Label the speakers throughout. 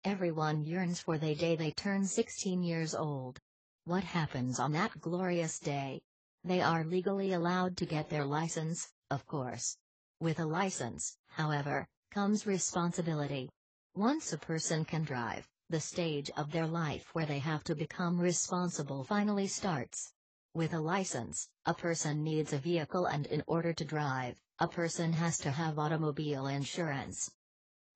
Speaker 1: Everyone yearns for the day they turn 16 years old. What happens on that glorious day? They are legally allowed to get their license, of course. With a license, however, comes responsibility. Once a person can drive, the stage of their life where they have to become responsible finally starts. With a license, a person needs a vehicle, and in order to drive, a person has to have automobile insurance.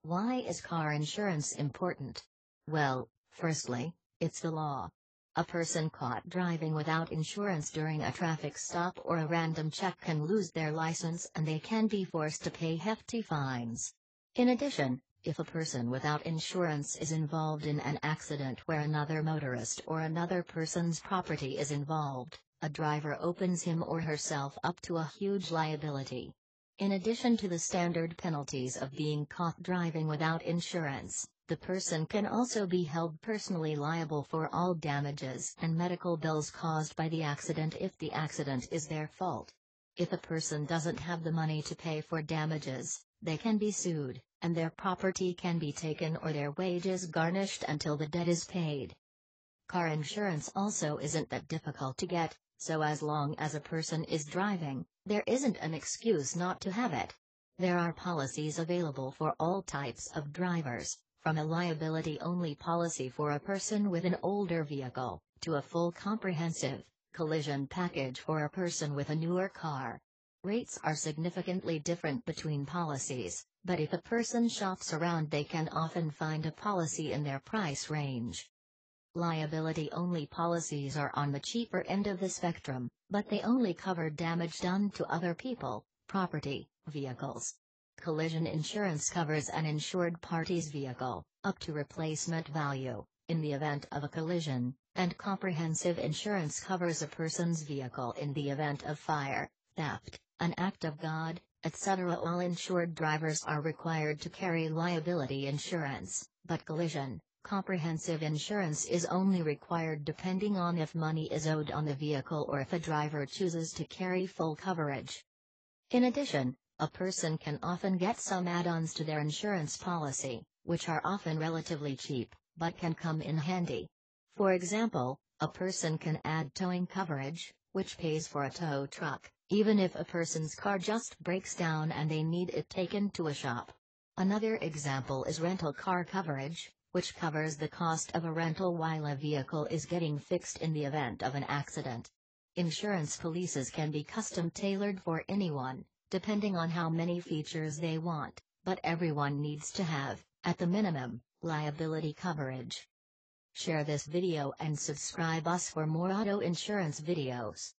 Speaker 1: Why is car insurance important? Well, firstly, it's the law. A person caught driving without insurance during a traffic stop or a random check can lose their license, and they can be forced to pay hefty fines. In addition, if a person without insurance is involved in an accident where another motorist or another person's property is involved, a driver opens him or herself up to a huge liability. In addition to the standard penalties of being caught driving without insurance, the person can also be held personally liable for all damages and medical bills caused by the accident if the accident is their fault. If a person doesn't have the money to pay for damages, they can be sued, and their property can be taken or their wages garnished until the debt is paid. Car insurance also isn't that difficult to get, so as long as a person is driving, there isn't an excuse not to have it. There are policies available for all types of drivers, from a liability-only policy for a person with an older vehicle, to a full comprehensive collision package for a person with a newer car. Rates are significantly different between policies, but if a person shops around they can often find a policy in their price range. Liability-only policies are on the cheaper end of the spectrum, but they only cover damage done to other people, property, vehicles. Collision insurance covers an insured party's vehicle, up to replacement value, in the event of a collision, and comprehensive insurance covers a person's vehicle in the event of fire, theft, an act of God, etc. All insured drivers are required to carry liability insurance, but collision comprehensive insurance is only required depending on if money is owed on the vehicle or if a driver chooses to carry full coverage. In addition, a person can often get some add-ons to their insurance policy, which are often relatively cheap, but can come in handy. For example, a person can add towing coverage, which pays for a tow truck, even if a person's car just breaks down and they need it taken to a shop. Another example is rental car coverage, which covers the cost of a rental while a vehicle is getting fixed in the event of an accident. Insurance policies can be custom-tailored for anyone, depending on how many features they want, but everyone needs to have, at the minimum, liability coverage. Share this video and subscribe us for more auto insurance videos.